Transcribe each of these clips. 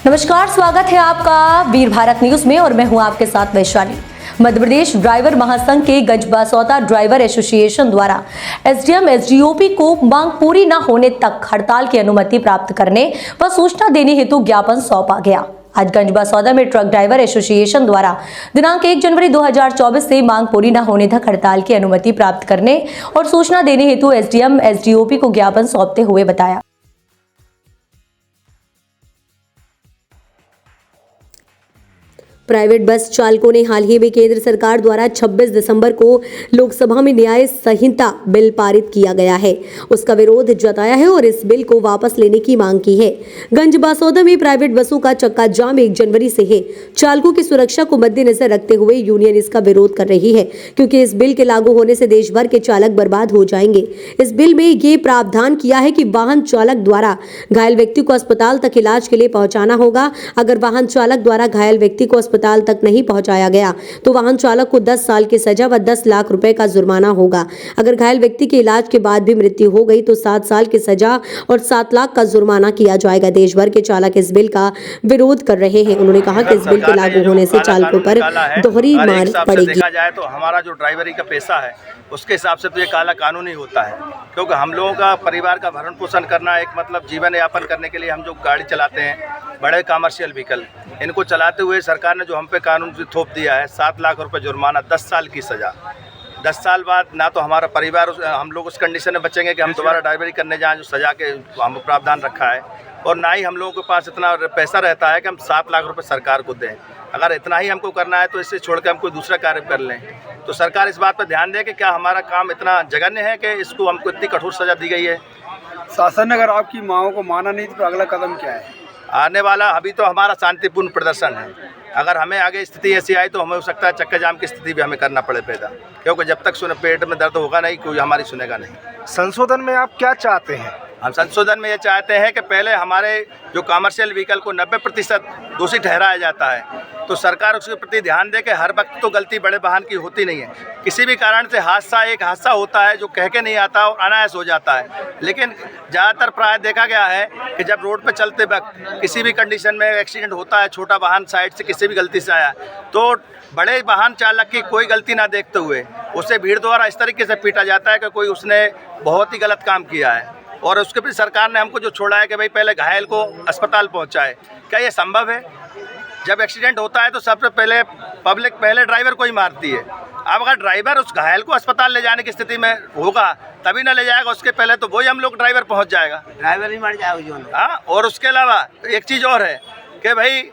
नमस्कार, स्वागत है आपका वीर भारत न्यूज में और मैं हूं आपके साथ वैशाली। मध्य प्रदेश ड्राइवर महासंघ के गंजबासौदा ड्राइवर एसोसिएशन द्वारा एसडीएम एसडीओपी को मांग पूरी न होने तक हड़ताल की अनुमति प्राप्त करने व सूचना देने हेतु ज्ञापन सौंपा गया। आज गंजबासौदा में ट्रक ड्राइवर एसोसिएशन द्वारा दिनांक 1 जनवरी 2024 से मांग पूरी न होने तक हड़ताल की अनुमति प्राप्त करने और सूचना देने हेतु एसडीएम एसडीओपी को ज्ञापन सौंपते हुए बताया। प्राइवेट बस चालकों ने हाल ही में केंद्र सरकार द्वारा 26 दिसंबर को लोकसभा में न्याय संहिता बिल पारित किया गया है, उसका विरोध जताया है और इस बिल को वापस लेने की मांग की है। गंजबासौदा में प्राइवेट बसों का चक्का जाम 1 जनवरी से है। चालकों की सुरक्षा को मद्देनजर रखते हुए यूनियन इसका विरोध कर रही है, क्योंकि इस बिल के लागू होने से देश भर के चालक बर्बाद हो जाएंगे। इस बिल में ये प्रावधान किया है कि वाहन चालक द्वारा घायल व्यक्ति को अस्पताल तक इलाज के लिए पहुंचाना होगा। अगर वाहन चालक द्वारा घायल व्यक्ति को अस्पताल तक नहीं पहुंचाया गया तो वाहन चालक को 10 साल की सजा व 10 लाख रुपए का जुर्माना होगा। अगर घायल व्यक्ति के इलाज के बाद भी मृत्यु हो गई तो 7 साल की सजा और 7 लाख का जुर्माना किया जाएगा। देश भर के चालक इस बिल का विरोध कर रहे हैं। उन्होंने कहा कि इस बिल के लागू होने से चालकों पर दोहरी मार पड़ेगी। देखा जाए तो हमारा जो ड्राइवरी का पेशा है उसके हिसाब से तो ये काला कानून ही होता है, क्योंकि हम लोगों का परिवार का भरण पोषण करना एक मतलब जीवन यापन करने के लिए हम जो गाड़ी चलाते हैं, बड़े कमर्शियल व्हीकल, इनको चलाते हुए सरकार ने जो हम पे कानून थोप दिया है 7 लाख रुपए जुर्माना, 10 साल की सज़ा। 10 साल बाद ना तो हमारा परिवार हम लोग उस कंडीशन में बचेंगे कि हम दोबारा ड्राइवरी करने जाएं जो सज़ा के हम प्रावधान रखा है, और ना ही हम लोगों के पास इतना पैसा रहता है कि हम 7 लाख रुपए सरकार को दें। अगर इतना ही हमको करना है तो इससे छोड़ के हम कोई दूसरा कार्य कर लें। तो सरकार इस बात पर ध्यान दे कि क्या हमारा काम इतना जघन्य है कि इसको हमको इतनी कठोर सज़ा दी गई है। शासन ने अगर आपकी मांगों को माना नहीं तो अगला कदम क्या है? आने वाला अभी तो हमारा शांतिपूर्ण प्रदर्शन है। अगर हमें आगे स्थिति ऐसी आई तो हमें हो सकता है चक्का जाम की स्थिति भी हमें करना पड़े पैदा, क्योंकि जब तक पेट में दर्द होगा नहीं कोई हमारी सुनेगा नहीं। संशोधन में आप क्या चाहते हैं? हम संशोधन में ये चाहते हैं कि पहले हमारे जो कमर्शियल व्हीकल को 90% दोषी ठहराया जाता है, तो सरकार उसके प्रति ध्यान दे कि हर वक्त तो गलती बड़े वाहन की होती नहीं है। किसी भी कारण से एक हादसा होता है जो कह के नहीं आता और अनायास हो जाता है, लेकिन ज़्यादातर प्राय देखा गया है कि जब रोड पर चलते वक्त किसी भी कंडीशन में एक्सीडेंट होता है, छोटा वाहन साइड से किसी भी गलती से आया तो बड़े वाहन चालक की कोई गलती ना देखते हुए उसे भीड़ द्वारा इस तरीके से पीटा जाता है कि कोई उसने बहुत ही गलत काम किया है, और उसके भी सरकार ने हमको जो छोड़ा है कि भाई पहले घायल को अस्पताल पहुंचाए। क्या ये संभव है? जब एक्सीडेंट होता है तो सबसे पहले पब्लिक पहले ड्राइवर को ही मारती है। अब अगर ड्राइवर उस घायल को अस्पताल ले जाने की स्थिति में होगा तभी ना ले जाएगा, उसके पहले तो वही हम लोग ड्राइवर पहुंच जाएगा, ड्राइवर ही मर जाएगा। हाँ, और उसके अलावा एक चीज़ और है कि भाई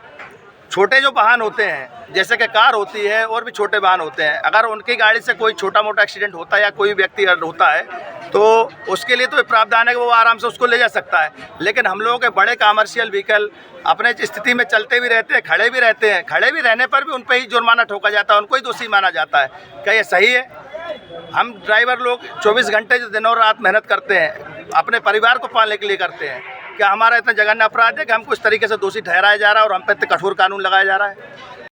छोटे जो वाहन होते हैं जैसे कि कार होती है और भी छोटे वाहन होते हैं, अगर उनकी गाड़ी से कोई छोटा मोटा एक्सीडेंट होता है या कोई व्यक्ति होता है तो उसके लिए तो प्रावधान है कि वो आराम से उसको ले जा सकता है। लेकिन हम लोगों के बड़े कमर्शियल व्हीकल अपने स्थिति में चलते भी रहते हैं, खड़े भी रहते हैं, खड़े भी रहने पर भी उन पर ही जुर्माना ठोका जाता है, उनको ही दोषी माना जाता है। क्या ये सही है? हम ड्राइवर लोग 24 घंटे जो दिन और रात मेहनत करते हैं अपने परिवार को पालने के लिए करते हैं, क्या हमारा इतना जघन्य अपराध है कि हमको इस तरीके से दोषी ठहराया जा रहा है और हम पे इतने कठोर कानून लगाया जा रहा है?